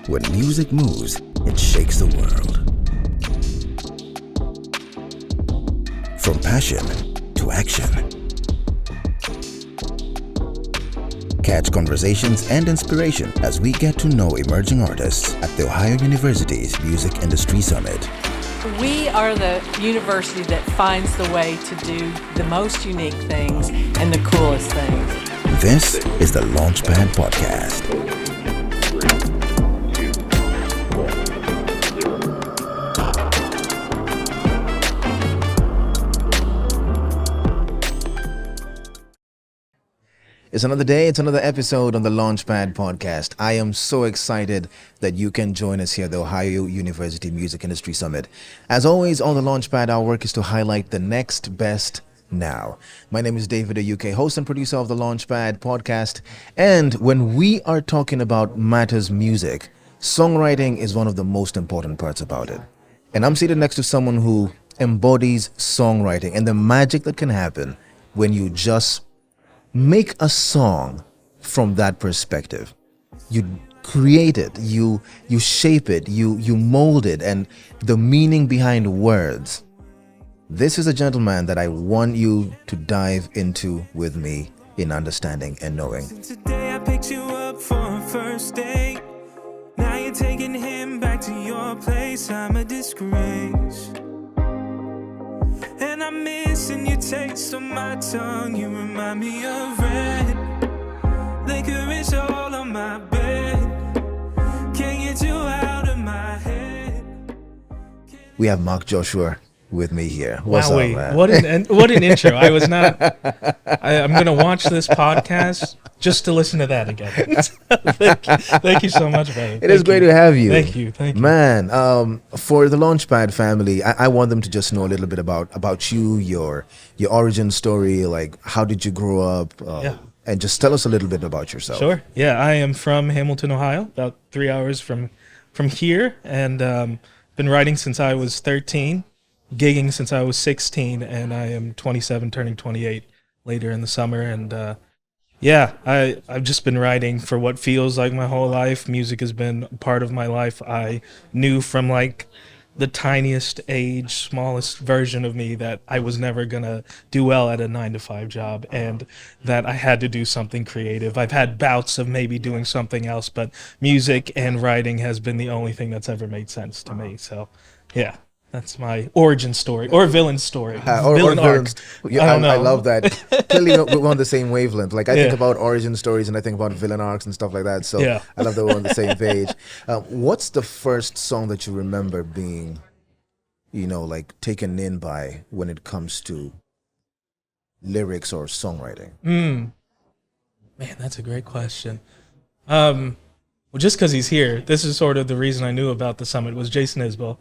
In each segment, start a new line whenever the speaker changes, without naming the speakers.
When music moves, it shakes the world. From passion to action. Catch conversations and inspiration as we get to know emerging artists at the Ohio University's Music Industry Summit.
We are the university that finds the way to do the most unique things and the coolest things.
This is the Launchpad Podcast. It's another day, it's another episode on the Launchpad Podcast. I am so excited that you can join us here at the Ohio University Music Industry Summit. As always, on the Launchpad, our work is to highlight the next best now. My name is David Oyuke, host and producer of the Launchpad Podcast. And when we are talking about matters music, songwriting is one of the most important parts about it. And I'm seated next to someone who embodies songwriting and the magic that can happen when you just make a song from that perspective. You create it, you shape it, you mold it, and the meaning behind words. This is a gentleman that I want you to dive into with me in understanding and knowing.
Today I picked you up for a first date. Now you're taking him back to your place. I'm a disgrace. And I'm missing your taste on my tongue. You remind me of red. Licorice all on my bed. Can't get you out of my head.
We have Mark Joshua with me here. What's up, man?
What an intro. I'm going to watch this podcast just to listen to that again. Thank you so much, buddy.
It is great to have you.
Thank you.
Man, for the Launchpad family, I want them to just know a little bit about you, your origin story, like how did you grow up? And just tell us a little bit about yourself.
Sure. Yeah, I am from Hamilton, Ohio, about 3 hours from here, and been writing since I was 13. Gigging since I was 16, and I am 27, turning 28 later in the summer. And I've just been writing for what feels like my whole life. Music has been a part of my life. I knew from like the tiniest age, smallest version of me that I was never gonna do well at a 9-to-5 job, and that I had to do something creative. I've had bouts of maybe doing something else, but music and writing has been the only thing that's ever made sense to me. So, yeah. That's my origin story, or villain story. Villain arc.
I love that. Clearly, we're on the same wavelength. Like, I think about origin stories and I think about villain arcs and stuff like that. So I love that we're on the same page. What's the first song that you remember being, like taken in by when it comes to lyrics or songwriting?
Man, that's a great question. Well, just because he's here, this is sort of the reason I knew about the summit, was Jason Isbell.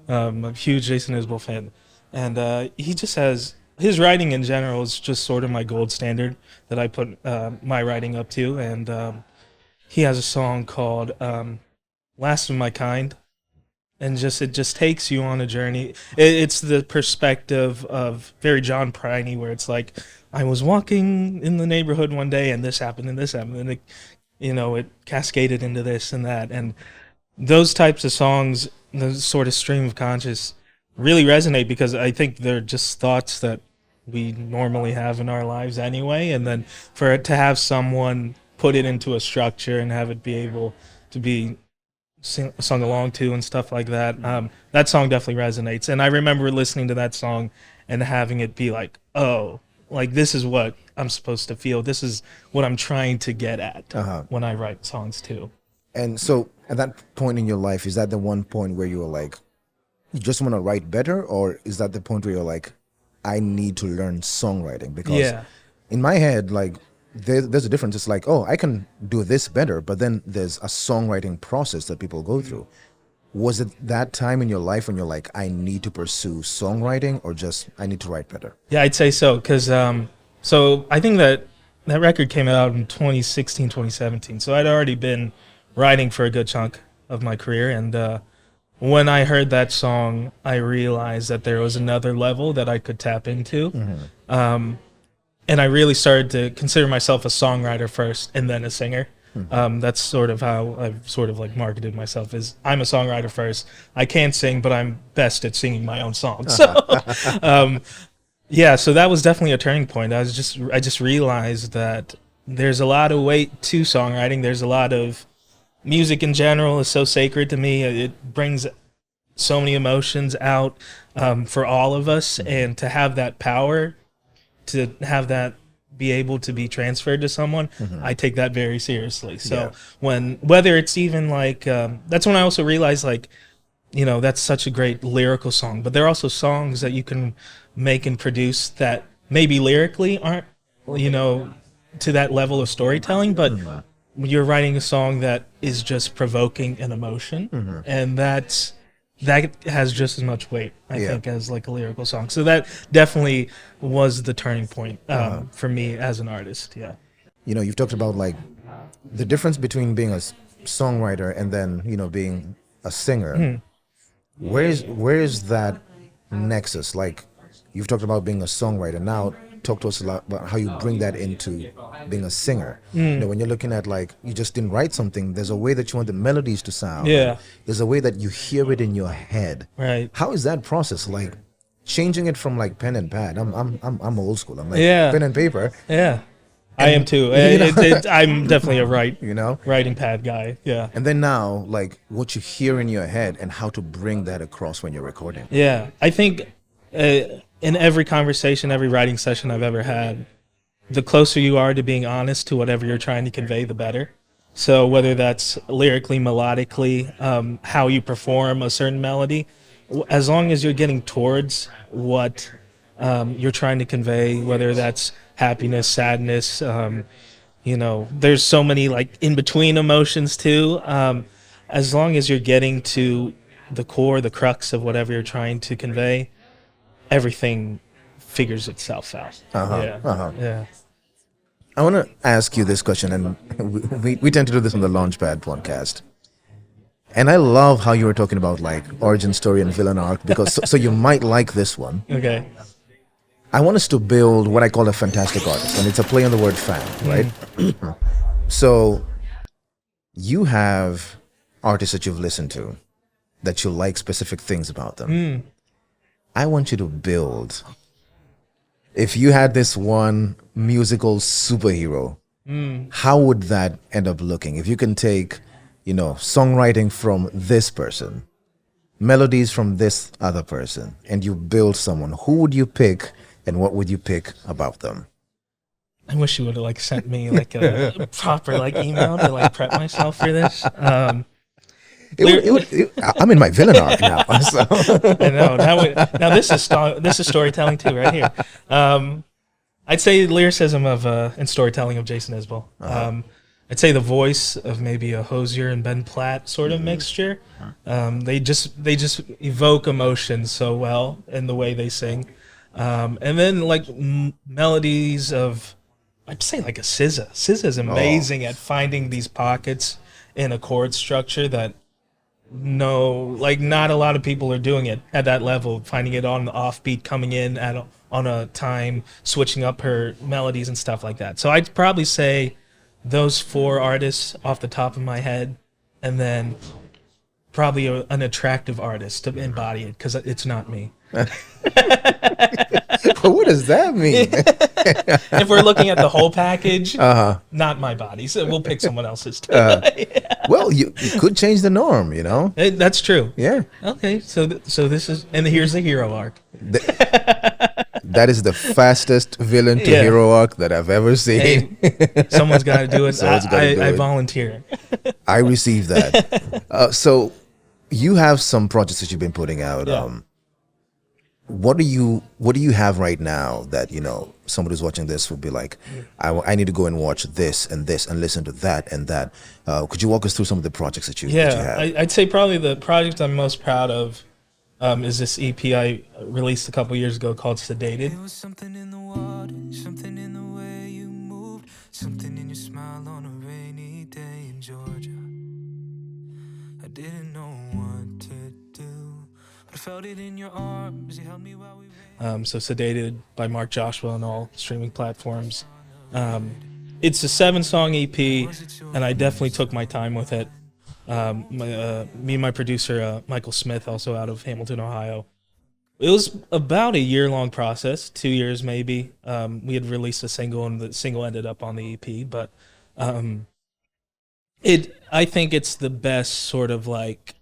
I'm a huge Jason Isbell fan. And he just has, his writing in general is just sort of my gold standard that I put my writing up to. And he has a song called Last of My Kind. And it just takes you on a journey. It's the perspective of very John Prine, where it's like, I was walking in the neighborhood one day and this happened and this happened. And it cascaded into this and that. And those types of songs, the sort of stream of conscious, really resonate because I think they're just thoughts that we normally have in our lives anyway. And then for it to have someone put it into a structure and have it be able to be sung along to and stuff like that, that song definitely resonates. And I remember listening to that song and having it be like, oh, like this is what I'm supposed to feel. This is what I'm trying to get at when I write songs too.
And so at that point in your life, is that the one point where you were like, you just want to write better? Or is that the point where you're like, I need to learn songwriting? Because in my head, like there's a difference. It's like, oh, I can do this better. But then there's a songwriting process that people go through. Was it that time in your life when you're like, I need to pursue songwriting, or just I need to write better?
Yeah, I'd say so. Because so I think that record came out in 2016, 2017. So I'd already been writing for a good chunk of my career. And when I heard that song, I realized that there was another level that I could tap into. And I really started to consider myself a songwriter first and then a singer. That's sort of how I've sort of like marketed myself, is I'm a songwriter first. I can sing, but I'm best at singing my own songs. So, yeah, so that was definitely a turning point. I just realized that there's a lot of weight to songwriting. There's a lot of music in general is so sacred to me. It brings so many emotions out for all of us, and to have that power, to have that be able to be transferred to someone, I take that very seriously. So whether it's even like, that's when I also realized, like, you know, that's such a great lyrical song, but there are also songs that you can make and produce that maybe lyrically aren't, you know, to that level of storytelling, but you're writing a song that is just provoking an emotion, and that has just as much weight, I think, as like a lyrical song. So that definitely was the turning point for me as an artist. Yeah.
You know, you've talked about like the difference between being a songwriter and then, you know, being a singer. Where is that nexus? Like, you've talked about being a songwriter. Now talk to us a lot about how you bring that into being a singer. You know, when you're looking at, like, you just didn't write something, there's a way that you want the melodies to sound.
Yeah.
There's a way that you hear it in your head.
Right.
How is that process? Like, changing it from like pen and pad. I'm old school. I'm like pen and paper.
Yeah. I am too. I'm definitely a writing pad guy. Yeah.
And then now, like, what you hear in your head and how to bring that across when you're recording.
Yeah. I think in every conversation, every writing session I've ever had, the closer you are to being honest to whatever you're trying to convey, the better. So whether that's lyrically, melodically, how you perform a certain melody, as long as you're getting towards what you're trying to convey, whether that's happiness, sadness, you know, there's so many like in between emotions too. As long as you're getting to the core, the crux of whatever you're trying to convey, everything figures itself out. Yeah.
I want to ask you this question, and we tend to do this on the Launchpad podcast. And I love how you were talking about like origin story and villain arc, because so you might like this one.
Okay.
I want us to build what I call a fantastic artist, and it's a play on the word fan, right? So you have artists that you've listened to that you like specific things about them. I want you to build, if you had this one musical superhero, how would that end up looking? If you can take, you know, songwriting from this person, melodies from this other person, and you build someone, who would you pick and what would you pick about them?
I wish you would have like sent me like a proper like email to like prep myself for this.
I'm in my villain arc now. So.
I know. Now this is storytelling too, right here. I'd say lyricism and storytelling of Jason Isbell. I'd say the voice of maybe a Hosier and Ben Platt sort of mixture. They just evoke emotion so well in the way they sing. And then like melodies of, I'd say like a SZA. SZA is amazing at finding these pockets in a chord structure that not a lot of people are doing it at that level, finding it on the offbeat, coming in on a time, switching up her melodies and stuff like that. So I'd probably say those four artists off the top of my head, and then probably an attractive artist to embody it, because it's not me.
But what does that mean?
If we're looking at the whole package, not my body, so we'll pick someone else's too.
Well, you could change the norm, you know?
That's true.
Yeah.
Okay, so this is, and here's the hero arc.
That is the fastest villain to hero arc that I've ever seen.
Hey, someone's got to do it. I volunteer.
I receive that. So you have some projects that you've been putting out.
Yeah.
What do you have right now that, you know, somebody who's watching this would be like, I need to go and watch this and listen to that and that. Could you walk us through some of the projects that you have?
I'd say probably the project I'm most proud of is this EP I released a couple years ago called Sedated.
There was something in the water, something in the way you moved, something in your smile on a rainy day in Georgia. I didn't know what to do, but I felt it in your arms. You held me while we
So Sedated by Mark Joshua on all streaming platforms. it's a 7-song EP, and I definitely took my time with it. Me and my producer, Michael Smith, also out of Hamilton, Ohio. It was about a year-long process, 2 years maybe. We had released a single, and the single ended up on the EP. But I think it's the best sort of like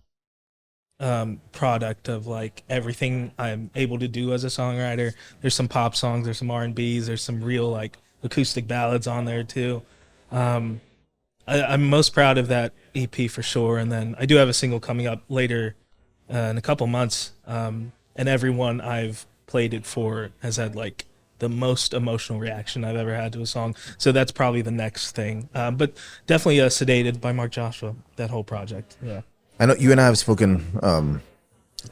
product of like everything I'm able to do as a songwriter. There's some pop songs, there's some R&Bs, there's some real like acoustic ballads on there too. I'm most proud of that EP for sure. And then I do have a single coming up later in a couple months. And everyone I've played it for has had like the most emotional reaction I've ever had to a song. So that's probably the next thing. But definitely Sedated by Mark Joshua, that whole project. Yeah.
I know you and I have spoken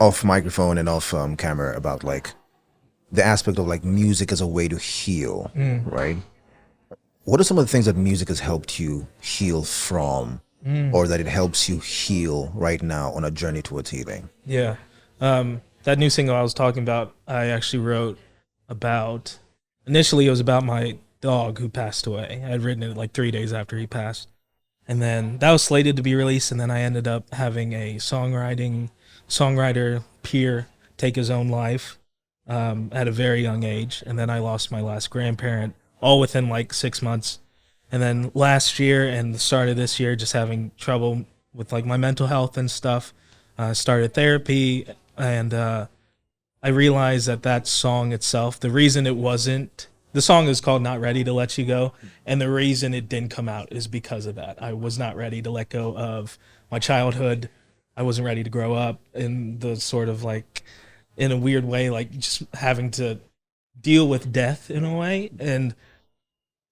off microphone and off camera about like the aspect of like music as a way to heal, right? What are some of the things that music has helped you heal from, or that it helps you heal right now on a journey towards healing?
Yeah. That new single I was talking about, I actually wrote about, initially it was about my dog who passed away. I had written it like 3 days after he passed. And then that was slated to be released, and then I ended up having a songwriter peer take his own life at a very young age. And then I lost my last grandparent all within like 6 months. And then last year and the start of this year, just having trouble with like my mental health and stuff, started therapy. And I realized that song itself, the reason it wasn't, the song is called Not Ready to Let You Go, and the reason it didn't come out is because of that. I was not ready to let go of my childhood. I wasn't ready to grow up in the sort of like, in a weird way, like just having to deal with death in a way. And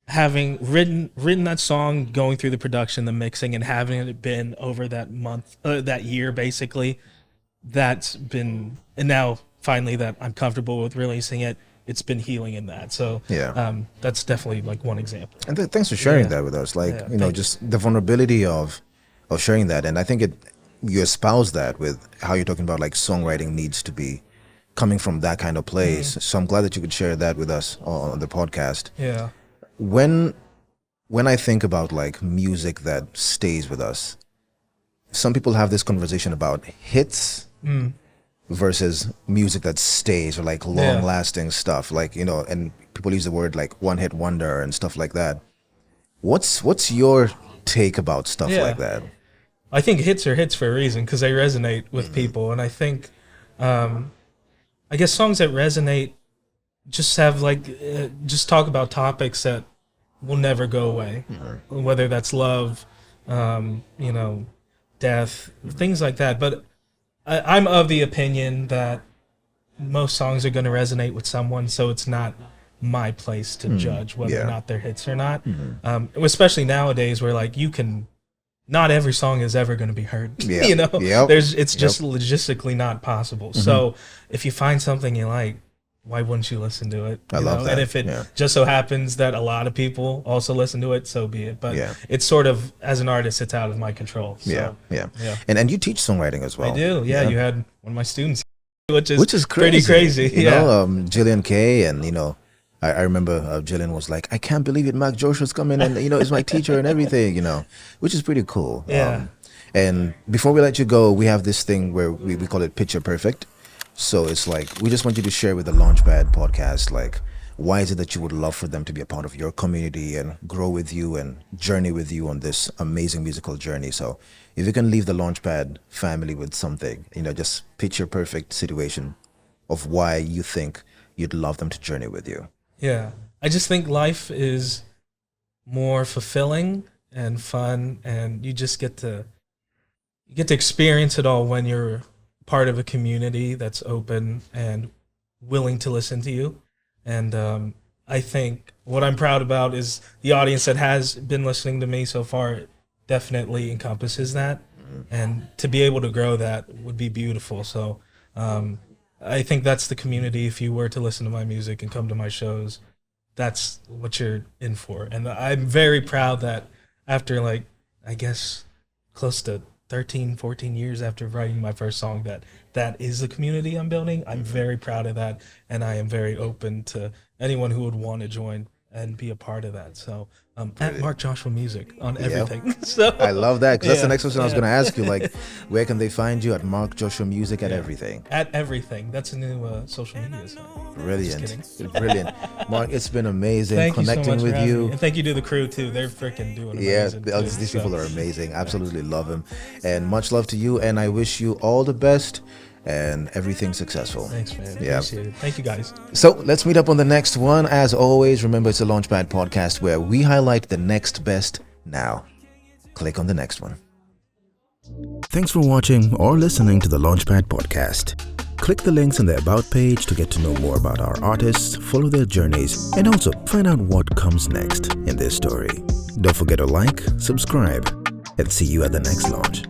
having written that song, going through the production, the mixing, and having it been over that month, that year basically, that's been, and now finally that I'm comfortable with releasing it, it's been healing in that. So that's definitely like one example.
And thanks for sharing that with us. Like, you know, just the vulnerability of sharing that. And I think you espouse that with how you're talking about like songwriting needs to be coming from that kind of place. So I'm glad that you could share that with us on the podcast.
Yeah.
When I think about like music that stays with us, some people have this conversation about hits versus music that stays, or like long lasting stuff, like, you know, and people use the word like one hit wonder and stuff like that. What's your take about stuff like that?
I think hits are hits for a reason, because they resonate with people. And I think, I guess songs that resonate just have like, just talk about topics that will never go away, whether that's love, you know, death, things like that. But I'm of the opinion that most songs are going to resonate with someone, so it's not my place to judge whether or not they're hits or not. Especially nowadays, where like not every song is ever going to be heard. You know, it's just logistically not possible. So if you find something you like, why wouldn't you listen to it?
I love that.
And if it just so happens that a lot of people also listen to it, so be it. But it's sort of, as an artist, it's out of my control. So,
And you teach songwriting as well.
I do. Yeah, you had one of my students, which is pretty crazy.
You know, Jillian K. And, you know, I remember Jillian was like, I can't believe it, Mark Joshua's coming and, you know, is my teacher and everything, you know, which is pretty cool. And before we let you go, we have this thing where we call it Picture Perfect. So it's like, we just want you to share with the Launchpad podcast, like, why is it that you would love for them to be a part of your community and grow with you and journey with you on this amazing musical journey? So if you can leave the Launchpad family with something, you know, just picture perfect situation of why you think you'd love them to journey with you.
Yeah. I just think life is more fulfilling and fun, and you just get to experience it all when you're part of a community that's open and willing to listen to you. And I think what I'm proud about is the audience that has been listening to me so far definitely encompasses that. And to be able to grow that would be beautiful. So I think that's the community. If you were to listen to my music and come to my shows, that's what you're in for. And I'm very proud that after, like, I guess close to 13, 14 years after writing my first song, that is the community I'm building. I'm very proud of that, and I am very open to anyone who would want to join and be a part of that. So at Mark Joshua Music on everything.
Yep.
So
I love that, because that's the next question I was
yeah.
going to ask you. Like, where can they find you? At Mark Joshua Music at everything.
At everything. That's a new social media site.
Brilliant. Brilliant. Mark, it's been amazing
Thank
connecting
you so much
with
for having
you.
me. And thank you to the crew too. They're freaking doing
Yeah,
amazing. too,
these
so.
people are amazing. Absolutely love them. And much love to you. And I wish you all the best and everything successful.
Thanks, man.
Yeah.
Appreciate it. Thank you, guys.
So let's meet up on the next one. As always, remember it's a Launchpad podcast where we highlight the next best now. Click on the next one. Thanks for watching or listening to the Launchpad podcast. Click the links in the About page to get to know more about our artists, follow their journeys, and also find out what comes next in their story. Don't forget to like, subscribe, and see you at the next launch.